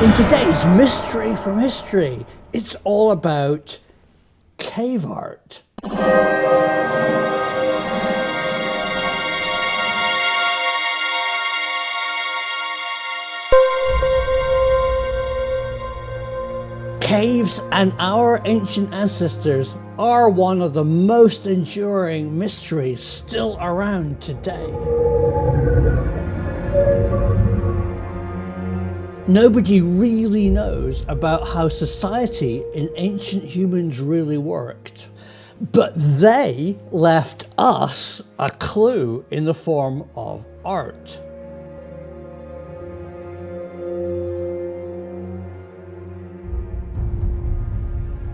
In today's Mystery from History, it's all about cave art. Caves and our ancient ancestors are one of the most enduring mysteries still around today. Nobody really knows about how society in ancient humans really worked, but they left us a clue in the form of art.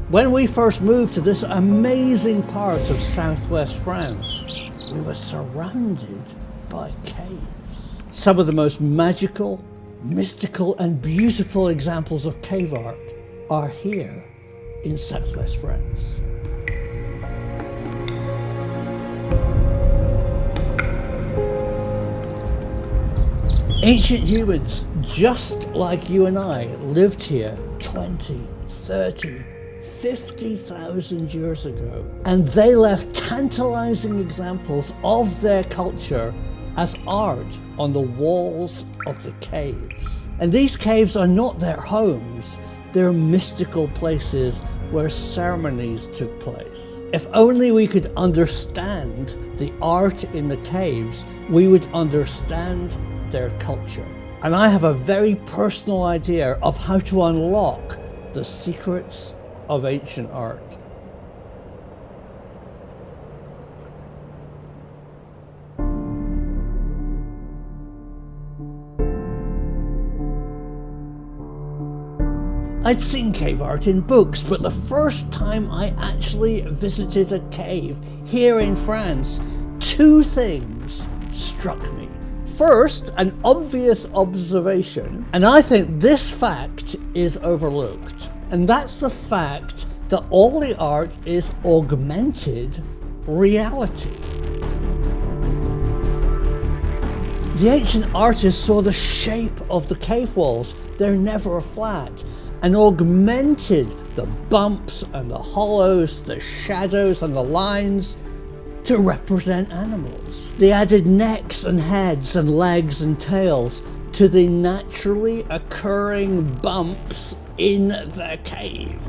When we first moved to this amazing part of southwest France, we were surrounded by caves. Some of the most magical, mystical and beautiful examples of cave art are here in southwest France. Ancient humans, just like you and I, lived here 20, 30, 50,000 years ago, and they left tantalizing examples of their culture as art on the walls of the caves. And these caves are not their homes, they're mystical places where ceremonies took place. If only we could understand the art in the caves, we would understand their culture. And I have a very personal idea of how to unlock the secrets of ancient art. I'd seen cave art in books, but the first time I actually visited a cave here in France, two things struck me. First, an obvious observation, and I think this fact is overlooked, and that's the fact that all the art is augmented reality. The ancient artists saw the shape of the cave walls, they're never flat, and augmented the bumps and the hollows, the shadows and the lines to represent animals. They added necks and heads and legs and tails to the naturally occurring bumps in the cave.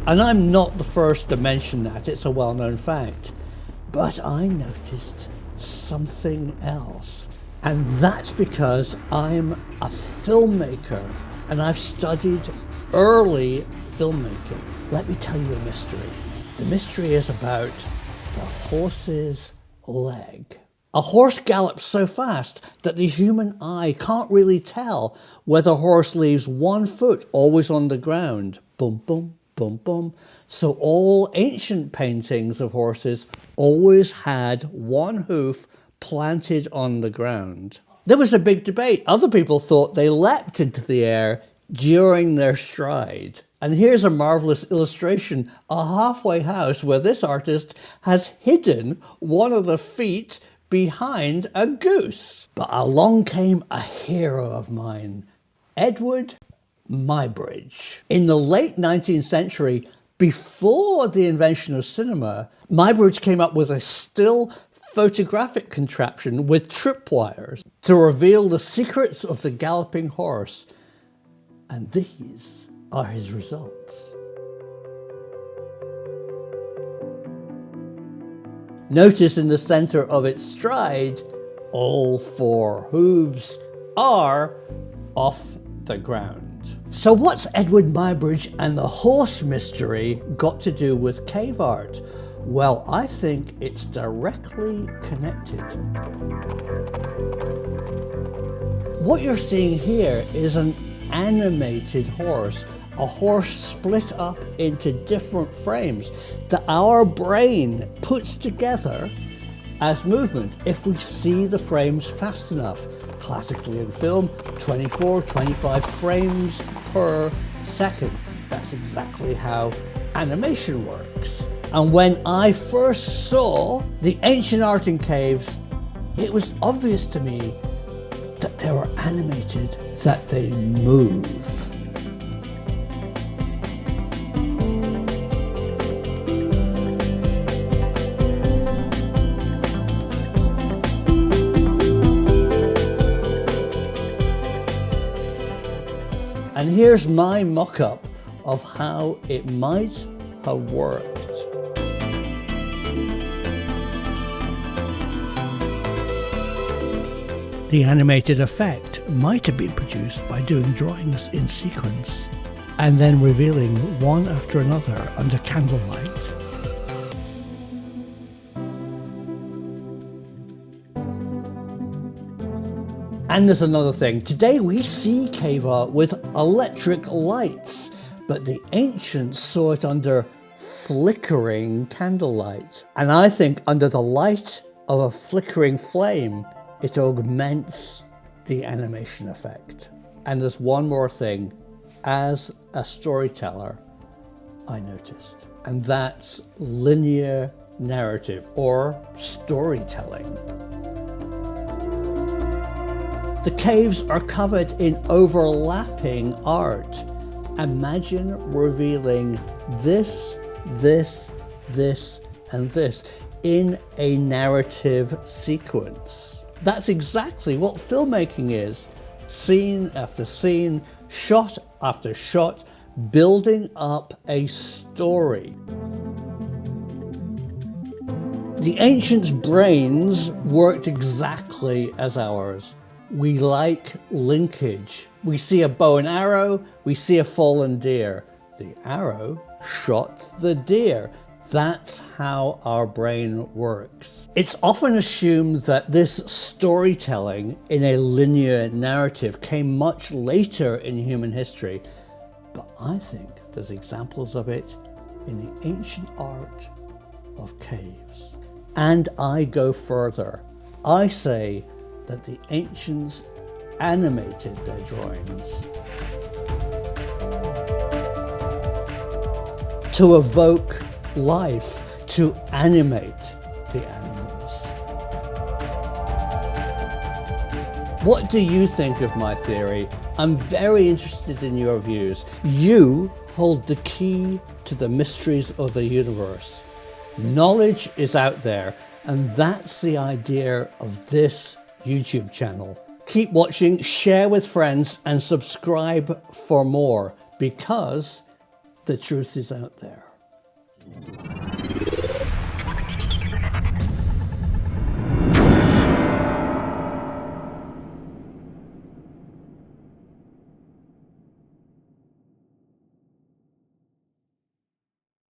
And I'm not the first to mention that, it's a well-known fact. But I noticed something else. And that's because I'm a filmmaker and I've studied early filmmaking. Let me tell you a mystery. The mystery is about the horse's leg. A horse gallops so fast that the human eye can't really tell whether a horse leaves one foot always on the ground. Boom, boom, boom, boom. So all ancient paintings of horses always had one hoof planted on the ground. There was a big debate. Other people thought they leapt into the air during their stride. And here's a marvelous illustration, a halfway house where this artist has hidden one of the feet behind a goose. But along came a hero of mine, Edward Muybridge. In the late 19th century, before the invention of cinema, Muybridge came up with a still photographic contraption with tripwires to reveal the secrets of the galloping horse. And these are his results. Notice in the center of its stride, all four hooves are off the ground. So what's Edward Muybridge and the horse mystery got to do with cave art? Well, I think it's directly connected. What you're seeing here is an animated horse, a horse split up into different frames that our brain puts together as movement if we see the frames fast enough. Classically in film, 24, 25 frames per second. That's exactly how animation works. And when I first saw the ancient art in caves, it was obvious to me that they were animated, that they move. And here's my mock-up of how it might have worked. The animated effect might have been produced by doing drawings in sequence and then revealing one after another under candlelight. And there's another thing. Today we see cave art with electric lights, but the ancients saw it under flickering candlelight. And I think under the light of a flickering flame, it augments the animation effect. And there's one more thing, as a storyteller, I noticed, and that's linear narrative or storytelling. The caves are covered in overlapping art. Imagine revealing this, and this in a narrative sequence. That's exactly what filmmaking is. Scene after scene, shot after shot, building up a story. The ancients' brains worked exactly as ours. We like linkage. We see a bow and arrow, we see a fallen deer. The arrow shot the deer. That's how our brain works. It's often assumed that this storytelling in a linear narrative came much later in human history, but I think there's examples of it in the ancient art of caves. And I go further. I say that the ancients animated their drawings to evoke life, to animate the animals. What do you think of my theory? I'm very interested in your views. You hold the key to the mysteries of the universe. Knowledge is out there, and that's the idea of this YouTube channel. Keep watching, share with friends, and subscribe for more, because the truth is out there.